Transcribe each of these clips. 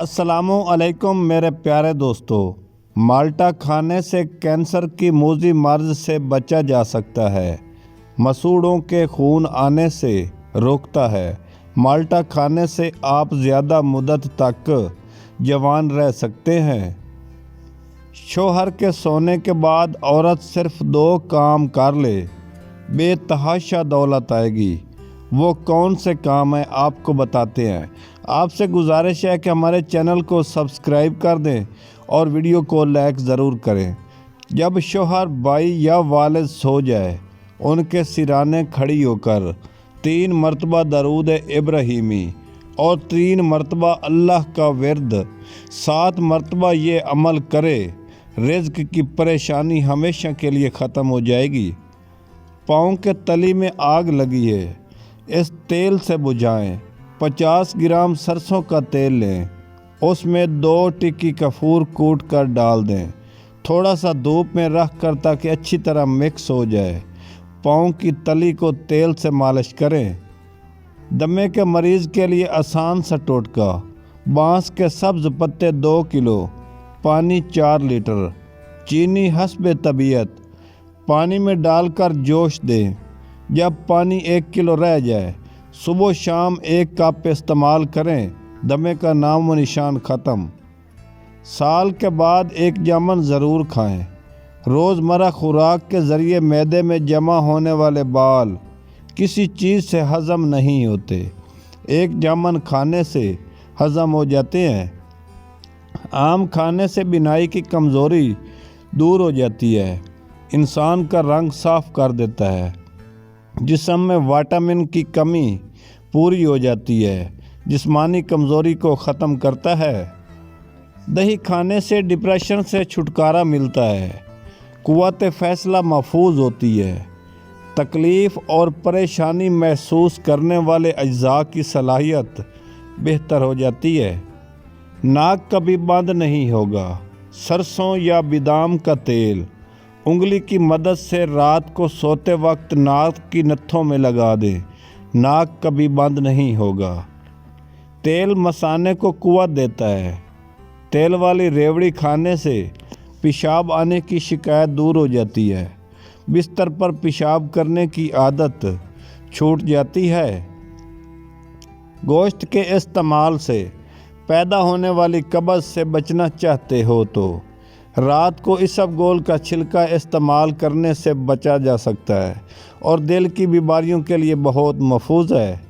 अस्सलामुअलैकुम मेरे प्यारे दोस्तों। माल्टा खाने से कैंसर की मूजी मर्ज से बचा जा सकता है। मसूड़ों के खून आने से रोकता है। माल्टा खाने से आप ज़्यादा मुद्दत तक जवान रह सकते हैं। शौहर के सोने के बाद औरत सिर्फ 2 काम कर ले, बेतहाशा दौलत आएगी। वो कौन से काम हैं आपको बताते हैं। आपसे गुजारिश है कि हमारे चैनल को सब्सक्राइब कर दें और वीडियो को लाइक ज़रूर करें। जब शौहर, भाई या वालिद सो जाए, उनके सिराने खड़ी होकर 3 मरतबा दरूद इब्राहीमी और 3 मरतबा अल्लाह का विर्द 7 मरतबा ये अमल करे, रिज़्क की परेशानी हमेशा के लिए ख़त्म हो जाएगी। पाँव के तली में आग लगी है, इस तेल से बुझाएं। 50 ग्राम सरसों का तेल लें, उसमें 2 टिक्की कपूर कूट कर डाल दें। थोड़ा सा धूप में रख कर ताकि अच्छी तरह मिक्स हो जाए। पाँव की तली को तेल से मालिश करें। दमे के मरीज़ के लिए आसान सा टोटका। बांस के सब्ज़ पत्ते 2 किलो, पानी 4 लीटर, चीनी हस्बे तबीयत, पानी में डालकर जोश दें। जब पानी 1 किलो रह जाए, सुबह शाम 1 कप इस्तेमाल करें। दमे का नाम व निशान ख़त्म। साल के बाद 1 जामुन ज़रूर खाएं। रोज़मर्रा खुराक के ज़रिए मैदे में जमा होने वाले बाल किसी चीज़ से हज़म नहीं होते। 1 जामुन खाने से हज़म हो जाते हैं। आम खाने से बीनाई की कमज़ोरी दूर हो जाती है। इंसान का रंग साफ़ कर देता है। जिस्म में विटामिन की कमी पूरी हो जाती है। जिस्मानी कमज़ोरी को ख़त्म करता है। दही खाने से डिप्रेशन से छुटकारा मिलता है। क़ुव्वत फ़ैसला महफूज होती है। तकलीफ़ और परेशानी महसूस करने वाले अज्ज़ा की सलाहियत बेहतर हो जाती है। नाक कभी बंद नहीं होगा। सरसों या बादाम का तेल उंगली की मदद से रात को सोते वक्त नाक की नथों में लगा दें। नाक कभी बंद नहीं होगा। तेल मसाने को कुव्वत देता है। तेल वाली रेवड़ी खाने से पेशाब आने की शिकायत दूर हो जाती है। बिस्तर पर पेशाब करने की आदत छूट जाती है। गोश्त के इस्तेमाल से पैदा होने वाली कब्ज़ से बचना चाहते हो तो रात को इसबगोल का छिलका इस्तेमाल करने से बचा जा सकता है और दिल की बीमारियों के लिए बहुत महफूज है।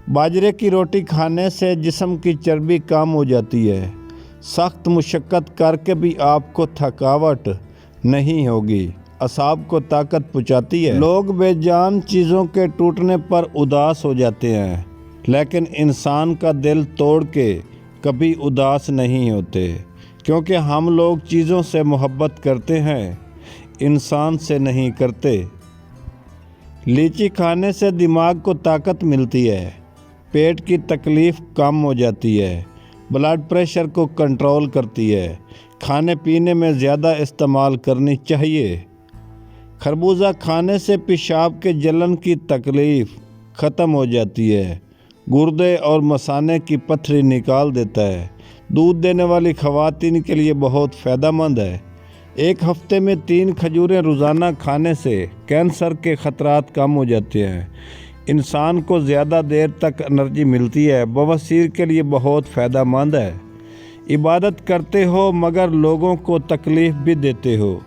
बाजरे की रोटी खाने से जिस्म की चर्बी कम हो जाती है। सख्त मुशक्क़त करके भी आपको थकावट नहीं होगी। असाब को ताकत पहुँचाती है। लोग बेजान चीज़ों के टूटने पर उदास हो जाते हैं, लेकिन इंसान का दिल तोड़ के कभी उदास नहीं होते, क्योंकि हम लोग चीज़ों से मोहब्बत करते हैं, इंसान से नहीं करते। लीची खाने से दिमाग को ताकत मिलती है। पेट की तकलीफ़ कम हो जाती है। ब्लड प्रेशर को कंट्रोल करती है। खाने पीने में ज़्यादा इस्तेमाल करनी चाहिए। खरबूजा खाने से पेशाब के जलन की तकलीफ़ ख़त्म हो जाती है। गुर्दे और मसाने की पथरी निकाल देता है। दूध देने वाली ख़वातीन के लिए बहुत फ़ायदेमंद है। 1 हफ़्ते में 3 खजूरें रोज़ाना खाने से कैंसर के ख़तरात कम हो जाते हैं। इंसान को ज़्यादा देर तक एनर्जी मिलती है। बवासीर के लिए बहुत फ़ायदेमंद है। इबादत करते हो मगर लोगों को तकलीफ़ भी देते हो।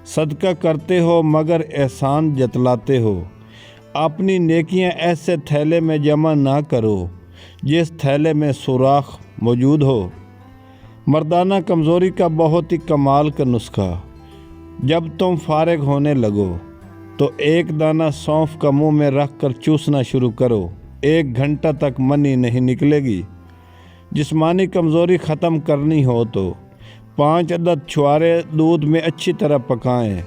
सदका करते हो मगर एहसान जतलाते हो। अपनी नेकियां ऐसे थैले में जमा ना करो जिस थैले में सुराख मौजूद हो। मर्दाना कमज़ोरी का बहुत ही कमाल का नुस्खा। जब तुम फारिग होने लगो तो 1 दाना सौंफ का मुंह में रख कर चूसना शुरू करो। 1 घंटा तक मनी नहीं निकलेगी। जिस्मानी कमज़ोरी ख़त्म करनी हो तो 5 अदद छुआरे दूध में अच्छी तरह पकाएं।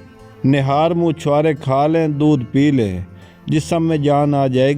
निहार मुँह छुआरे खा लें, दूध पी लें, जिस्म में जान आ जाएगी।